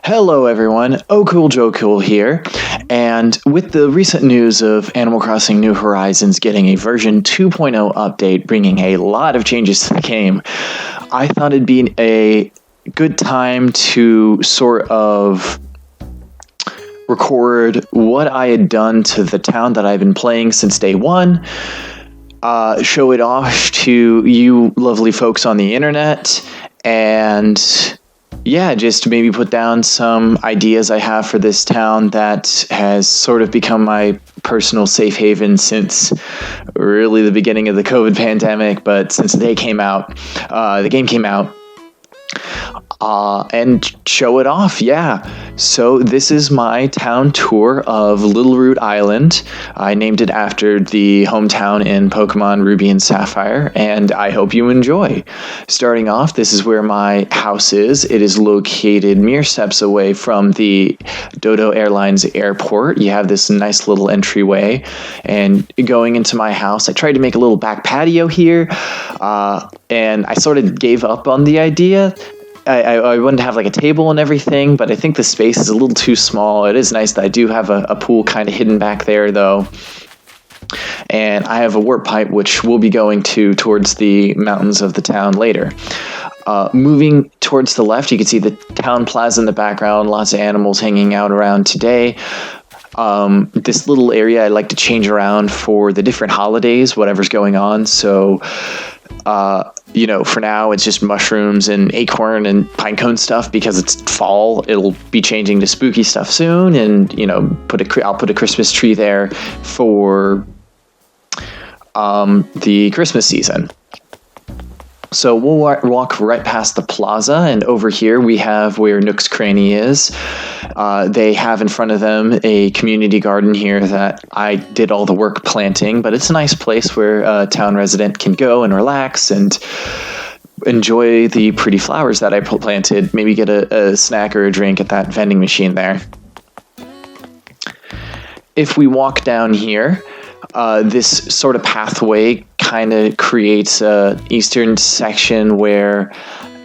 Hello everyone, Oh Cool Joe Cool here, and with the recent news of Animal Crossing New Horizons getting a version 2.0 update bringing a lot of changes to the game, I thought it'd be a good time to sort of record what I had done to the town that I've been playing since day one, show it off to you lovely folks on the internet, and yeah, just maybe put down some ideas I have for this town that has sort of become my personal safe haven since really the beginning of the COVID pandemic. But since the game came out, and show it off. Yeah. So this is my town tour of Littleroot Island. I named it after the hometown in Pokemon Ruby and Sapphire, and I hope you enjoy. Starting off, this is where my house is. It is located mere steps away from the Dodo Airlines airport. You have this nice little entryway, and going into my house, I tried to make a little back patio here, and I sort of gave up on the idea. I wanted to have like a table and everything, but I think the space is a little too small. It is nice that I do have a pool kind of hidden back there, though. And I have a warp pipe, which we'll be going towards the mountains of the town later. Moving towards the left, you can see the town plaza in the background, lots of animals hanging out around today. This little area I like to change around for the different holidays, whatever's going on. So, for now it's just mushrooms and acorn and pinecone stuff because it's fall. It'll be changing to spooky stuff soon, and I'll put a Christmas tree there for the Christmas season. So we'll walk right past the plaza, and over here we have where Nook's Cranny is. They have in front of them a community garden here that I did all the work planting, but it's a nice place where a town resident can go and relax and enjoy the pretty flowers that I planted, maybe get a snack or a drink at that vending machine there. If we walk down here, this sort of pathway kind of creates a eastern section where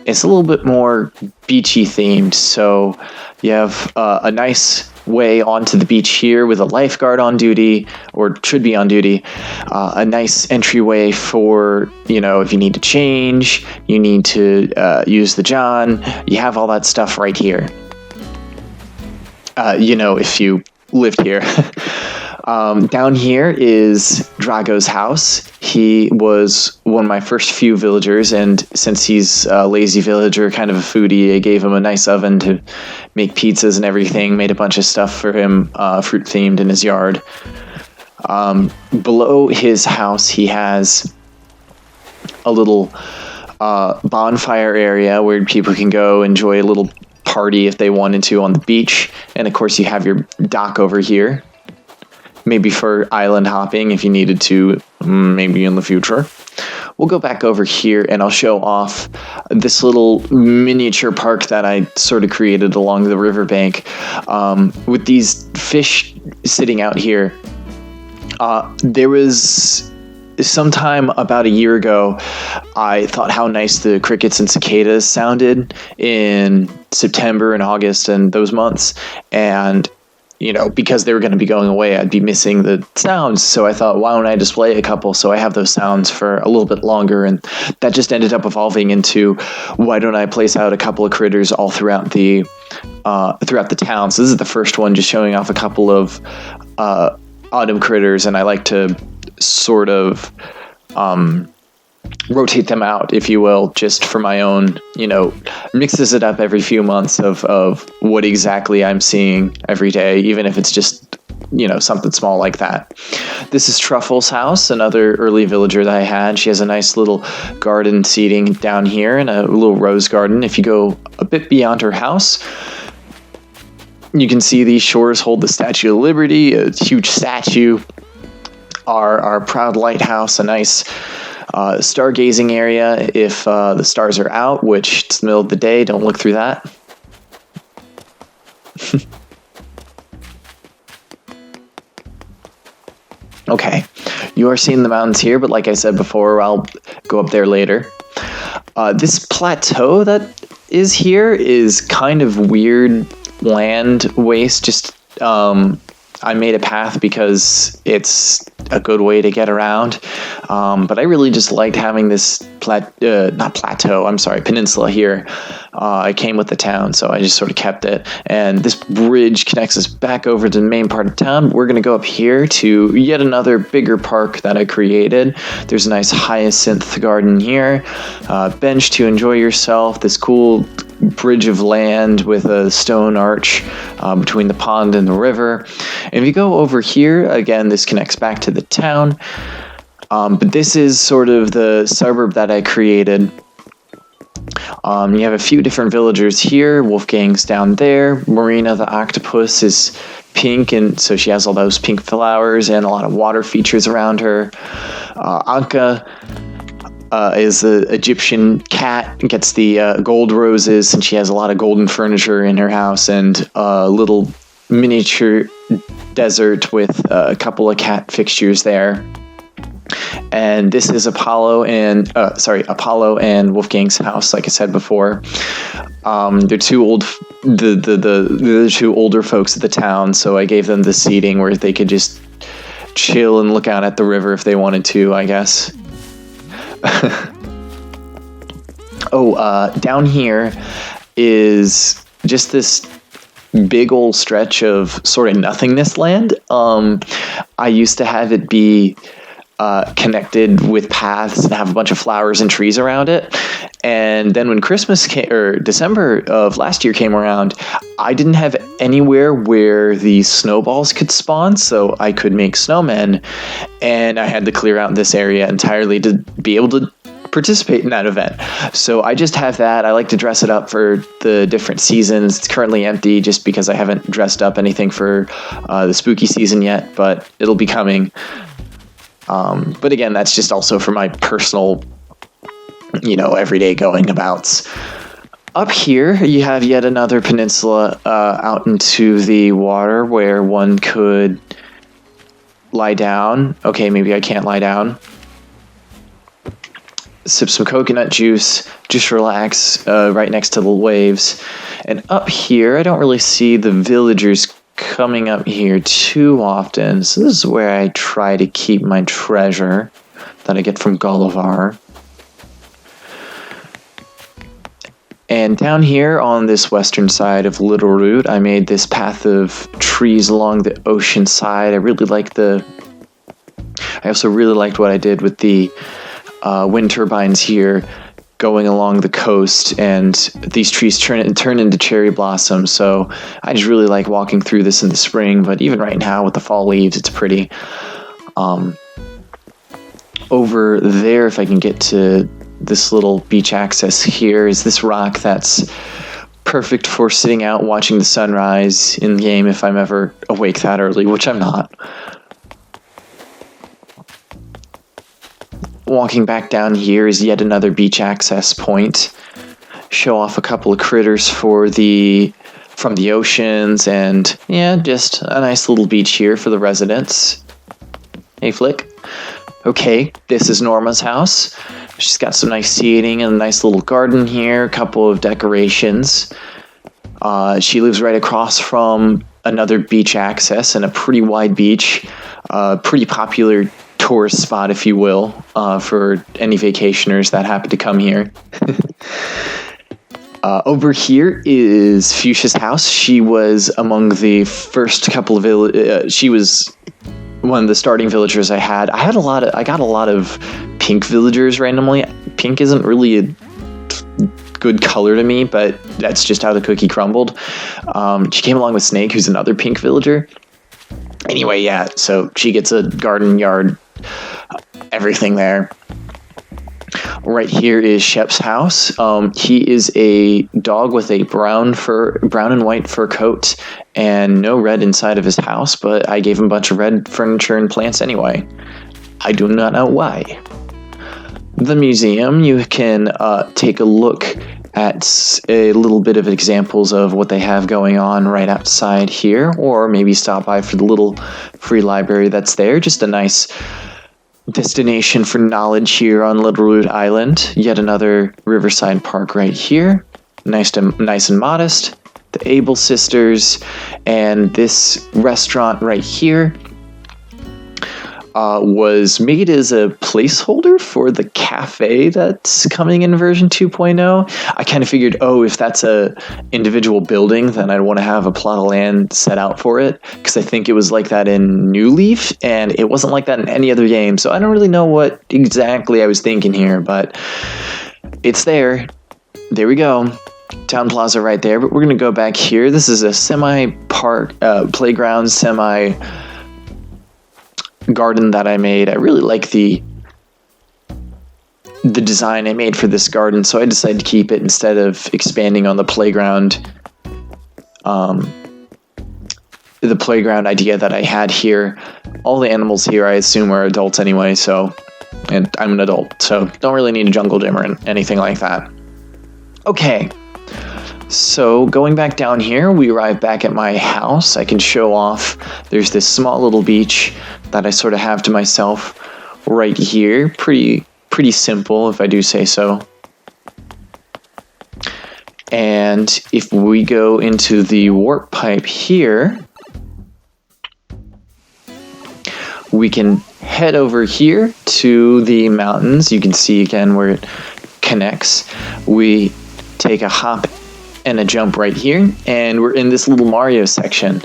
it's a little bit more beachy themed. So you have a nice way onto the beach here with a lifeguard on duty, or should be on duty. A nice entryway for, if you need to change, you need to use the John. You have all that stuff right here. If you lived here. Down here is Drago's house. He was one of my first few villagers, and since he's a lazy villager, kind of a foodie, I gave him a nice oven to make pizzas and everything, made a bunch of stuff for him, fruit-themed in his yard. Below his house, he has a little bonfire area where people can go enjoy a little party if they wanted to on the beach, and of course you have your dock over here. Maybe for island hopping if you needed to, maybe in the future. We'll go back over here and I'll show off this little miniature park that I sort of created along the riverbank with these fish sitting out here. There was sometime about a year ago, I thought how nice the crickets and cicadas sounded in September and August and those months, and because they were going to be going away, I'd be missing the sounds. So I thought, why don't I display a couple so I have those sounds for a little bit longer? And that just ended up evolving into, why don't I place out a couple of critters all throughout the town? So this is the first one, just showing off a couple of autumn critters, and I like to sort of rotate them out, if you will, just for my own, mixes it up every few months of what exactly I'm seeing every day, even if it's just, something small like that. This is Truffle's house, another early villager that I had. She has a nice little garden seating down here and a little rose garden. If you go a bit beyond her house, you can see these shores hold the Statue of Liberty, a huge statue, our proud lighthouse, a nice stargazing area if the stars are out, which it's the middle of the day, don't look through that. Okay, you are seeing the mountains here, but like I said before, I'll go up there later. This plateau that is here is kind of weird land waste. Just I made a path because it's a good way to get around. But I really just liked having this peninsula here. It came with the town, so I just sort of kept it. And this bridge connects us back over to the main part of town. We're going to go up here to yet another bigger park that I created. There's a nice hyacinth garden here, bench to enjoy yourself, this cool bridge of land with a stone arch between the pond and the river. And if you go over here, again, this connects back to the town. But this is sort of the suburb that I created. You have a few different villagers here. Wolfgang's down there. Marina the octopus is pink, and so she has all those pink flowers and a lot of water features around her. Anka is the Egyptian cat, gets the gold roses, and she has a lot of golden furniture in her house and a little miniature desert with a couple of cat fixtures there. And this is Apollo and Wolfgang's house, like I said before. They're two older folks of the town, so I gave them the seating where they could just chill and look out at the river if they wanted to, I guess. Down here is just this big old stretch of sort of nothingness land. I used to have it be connected with paths and have a bunch of flowers and trees around it. And then when Christmas came, or December of last year came around, I didn't have anywhere where the snowballs could spawn, so I could make snowmen. And I had to clear out this area entirely to be able to participate in that event. So I just have that. I like to dress it up for the different seasons. It's currently empty just because I haven't dressed up anything for the spooky season yet, but it'll be coming. But again, that's just also for my personal, everyday going abouts. Up here, you have yet another peninsula out into the water where one could lie down. Okay, maybe I can't lie down. Sip some coconut juice, just relax right next to the waves. And up here, I don't really see the villagers coming up here too often, so this is where I try to keep my treasure that I get from Gulliver. And down here on this western side of Littleroot, I made this path of trees along the ocean side. I also really liked what I did with the wind turbines here going along the coast, and these trees turn into cherry blossoms. So I just really like walking through this in the spring, but even right now with the fall leaves, it's pretty. Over there, if I can get to this little beach access here, is this rock that's perfect for sitting out watching the sunrise in game if I'm ever awake that early, which I'm not. Walking back down here is yet another beach access point. Show off a couple of critters from the oceans, and just a nice little beach here for the residents. Hey, Flick. Okay, this is Norma's house. She's got some nice seating and a nice little garden here, a couple of decorations. She lives right across from another beach access and a pretty wide beach, pretty popular tourist spot, if you will, for any vacationers that happen to come here. Over here is Fuchsia's house. She was among the first couple of she was one of the starting villagers I had. I got a lot of pink villagers randomly. Pink isn't really a good color to me, but that's just how the cookie crumbled. She came along with Snake, who's another pink villager. Anyway, so she gets a garden, yard, everything there. Right here is Shep's house. He is a dog with a brown and white fur coat and no red inside of his house, but I gave him a bunch of red furniture and plants anyway. I do not know why. The museum, you can take a look at a little bit of examples of what they have going on right outside here, or maybe stop by for the little free library that's there. Just a nice destination for knowledge here on Littleroot Island. Yet another riverside park right here. Nice and modest. the Able sisters, and this restaurant right here was made as a placeholder for the cafe that's coming in version 2.0. I kind of figured, if that's a individual building, then I'd want to have a plot of land set out for it, because I think it was like that in New Leaf, and it wasn't like that in any other game, so I don't really know what exactly I was thinking here, but it's there. There we go. Town Plaza right there, but we're going to go back here. This is a semi-park, playground, semi-garden that I made. I really like the design I made for this garden, so I decided to keep it instead of expanding on the playground idea that I had here. All the animals here, I assume, are adults anyway, and I'm an adult, so don't really need a jungle gym or anything like that. Okay. So going back down here, we arrive back at my house. I can show off. There's this small little beach that I sort of have to myself right here. Pretty simple, if I do say so. And if we go into the warp pipe here, we can head over here to the mountains. You can see again where it connects. We take a hop and a jump right here, and we're in this little Mario section.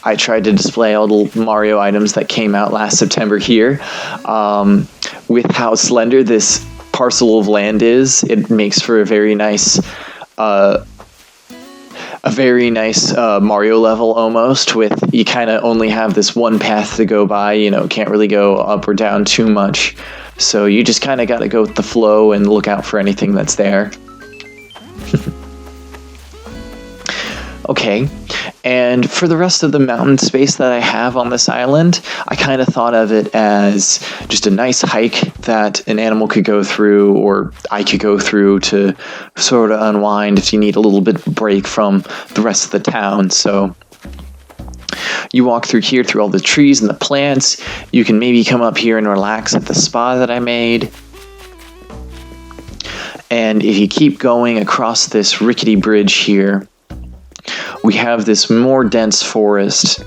I tried to display all the Mario items that came out last September here. With how slender this parcel of land is, it makes for a very nice Mario level almost, with you kind of only have this one path to go by, can't really go up or down too much. So you just kind of got to go with the flow and look out for anything that's there. Okay, and for the rest of the mountain space that I have on this island, I kind of thought of it as just a nice hike that an animal could go through, or I could go through to sort of unwind if you need a little bit of a break from the rest of the town. So you walk through here, through all the trees and the plants. You can maybe come up here and relax at the spa that I made. And if you keep going across this rickety bridge here, we have this more dense forest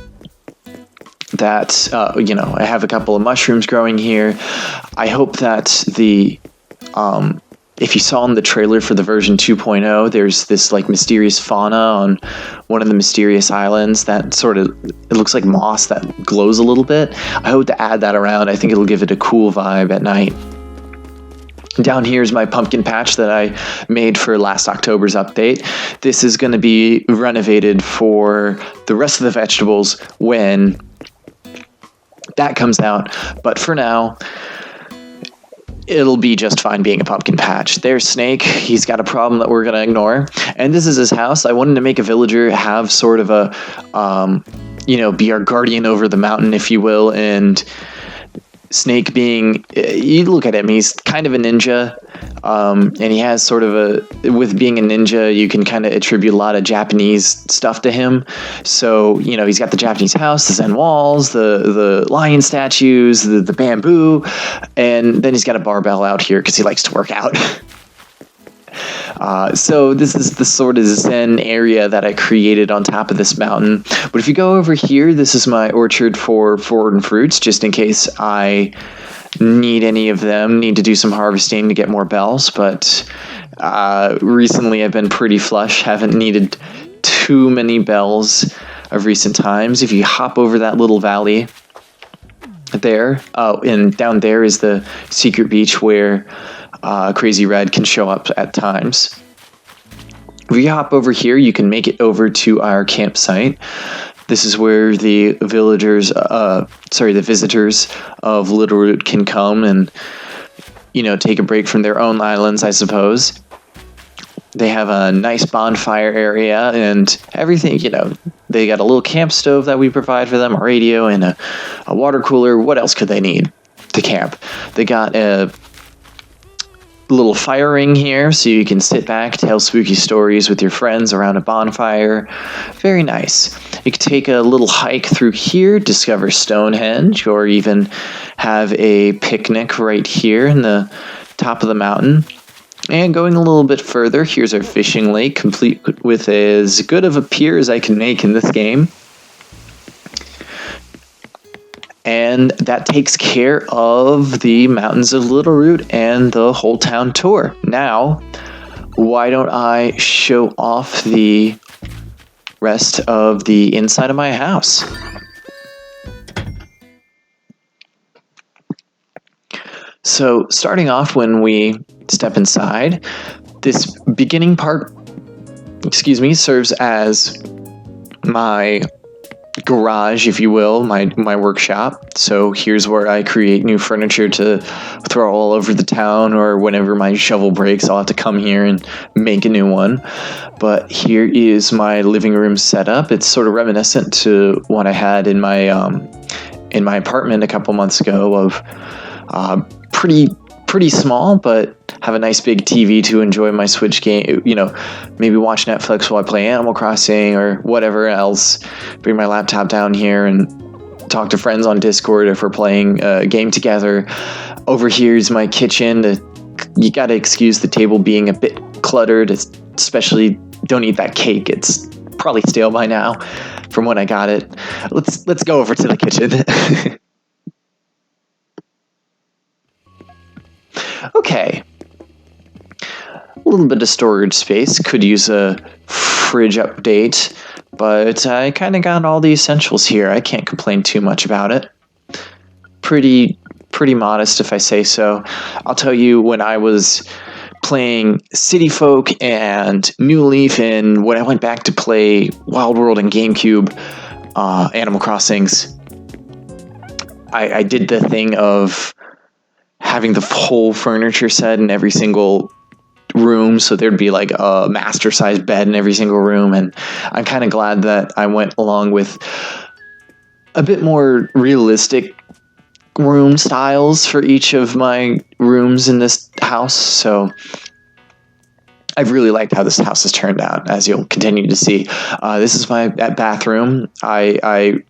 that, I have a couple of mushrooms growing here. I hope that if you saw in the trailer for the version 2.0, there's this like mysterious fauna on one of the mysterious islands that it looks like moss that glows a little bit. I hope to add that around. I think it'll give it a cool vibe at night. Down here is my pumpkin patch that I made for last October's update. This is going to be renovated for the rest of the vegetables when that comes out. But for now, it'll be just fine being a pumpkin patch. There's Snake. He's got a problem that we're going to ignore. And this is his house. I wanted to make a villager have sort of a, be our guardian over the mountain, if you will, and Snake being, you look at him, he's kind of a ninja, and he has sort of with being a ninja, you can kind of attribute a lot of Japanese stuff to him. So, he's got the Japanese house, the Zen walls, the lion statues, the bamboo, and then he's got a barbell out here because he likes to work out. So this is the sort of zen area that I created on top of this mountain. But if you go over here, this is my orchard for foreign fruits, just in case I need any of them, need to do some harvesting to get more bells. But recently I've been pretty flush, haven't needed too many bells of recent times. If you hop over that little valley there, and down there is the secret beach where Crazy Red can show up at times. If you hop over here, you can make it over to our campsite. This is where the visitors of Littleroot can come and, take a break from their own islands, I suppose. They have a nice bonfire area and everything, they got a little camp stove that we provide for them, a radio, and a water cooler. What else could they need to camp? They got a little fire ring here so you can sit back, tell spooky stories with your friends around a bonfire. Very nice. You can take a little hike through here, discover Stonehenge, or even have a picnic right here in the top of the mountain. And going a little bit further, here's our fishing lake, complete with as good of a pier as I can make in this game. And that takes care of the mountains of Littleroot and the whole town tour. Now, why don't I show off the rest of the inside of my house? So, starting off when we step inside, this beginning part, serves as my garage, if you will, my workshop. So here's where I create new furniture to throw all over the town, or whenever my shovel breaks, I'll have to come here and make a new one. But here is my living room setup. It's sort of reminiscent to what I had in my apartment a couple months ago, of pretty small, but have a nice big TV to enjoy my Switch game, maybe watch Netflix while I play Animal Crossing or whatever else. Bring my laptop down here and talk to friends on Discord if we're playing a game together. Over here's my kitchen. You gotta excuse the table being a bit cluttered, especially don't eat that cake. It's probably stale by now from when I got it. Let's go over to the kitchen. Okay. A little bit of storage space. Could use a fridge update, but I kind of got all the essentials here. I can't complain too much about it. Pretty modest, if I say so. I'll tell you, when I was playing City Folk and New Leaf, and when I went back to play Wild World and GameCube, Animal Crossings, I did the thing of having the whole furniture set in every single room, so there'd be like a master size bed in every single room, and I'm kind of glad that I went along with a bit more realistic room styles for each of my rooms in this house. So I've really liked how this house has turned out, as you'll continue to see. This is my bathroom. I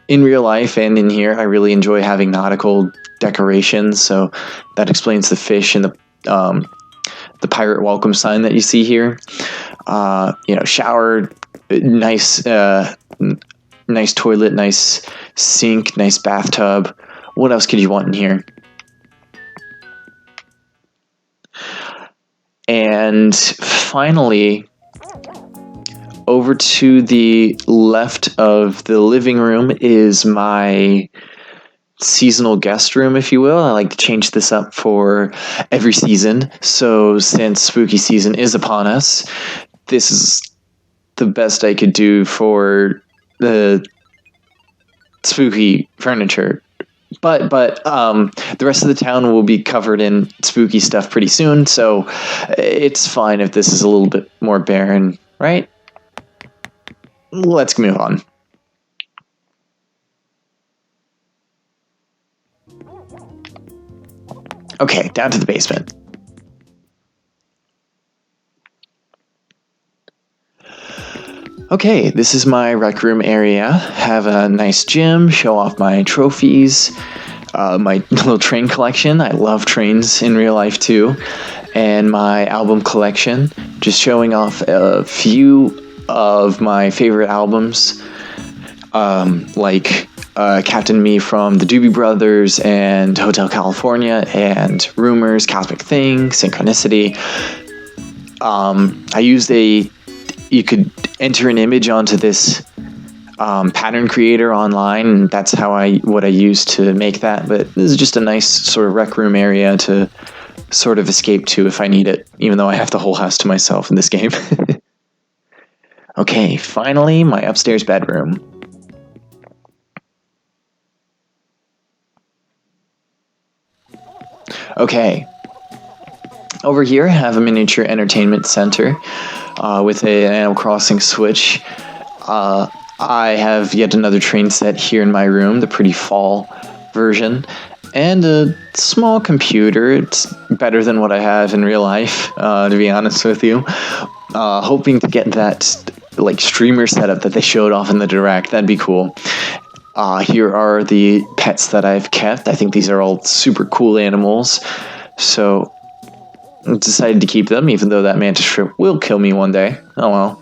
in real life and in here, I really enjoy having nautical decorations, so that explains the fish and the pirate welcome sign that you see here. Shower, nice toilet, nice sink, nice bathtub. What else could you want in here? And finally, over to the left of the living room is my seasonal guest room, if you will. I like to change this up for every season. So since spooky season is upon us, this is the best I could do for the spooky furniture. But the rest of the town will be covered in spooky stuff pretty soon, so it's fine if this is a little bit more barren, right? Let's move on. Okay, down to the basement. Okay, this is my rec room area. Have a nice gym, show off my trophies, my little train collection. I love trains in real life too. And my album collection, just showing off a few of my favorite albums, like Captain Me from the Doobie Brothers and Hotel California and Rumors, Cosmic Thing, Synchronicity. I used you could enter an image onto this pattern creator online, and that's what I used to make that. But this is just a nice sort of rec room area to sort of escape to if I need it, even though I have the whole house to myself in this game. Okay, finally, my upstairs bedroom. Okay. Over here, I have a miniature entertainment center with an Animal Crossing Switch. I have yet another train set here in my room, the pretty fall version, and a small computer. It's better than what I have in real life, to be honest with you. Hoping to get that streamer setup that they showed off in the Direct. That'd be cool. Here are the pets that I've kept. I think these are all super cool animals. So decided to keep them, even though that mantis shrimp will kill me one day. Oh well.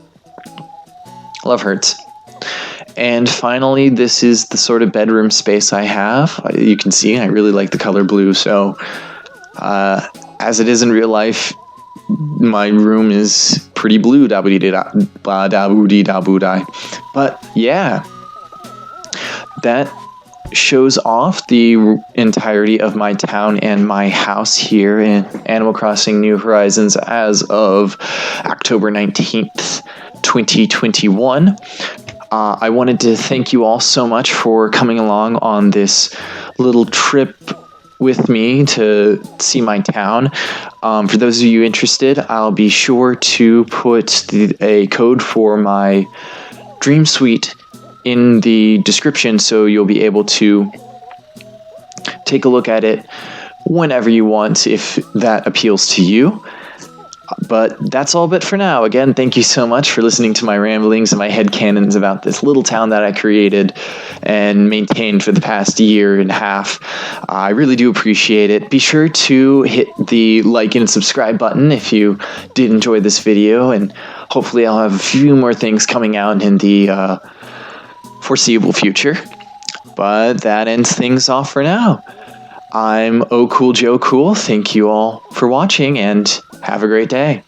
Love hurts. And finally, this is the sort of bedroom space I have. You can see I really like the color blue, so as it is in real life, my room is pretty blue. But yeah, that shows off the entirety of my town and my house here in Animal Crossing New Horizons as of October 19th, 2021. I wanted to thank you all so much for coming along on this little trip with me to see my town. For those of you interested, I'll be sure to put a code for my Dream Suite in the description, so you'll be able to take a look at it whenever you want if that appeals to you. But that's all but for now. Again, thank you so much for listening to my ramblings and my headcanons about this little town that I created and maintained for the past year and a half. I really do appreciate it. Be sure to hit the like and subscribe button if you did enjoy this video, and hopefully I'll have a few more things coming out in the foreseeable future. But that ends things off for now. I'm Oh Cool Joe Cool. Thank you all for watching, and have a great day.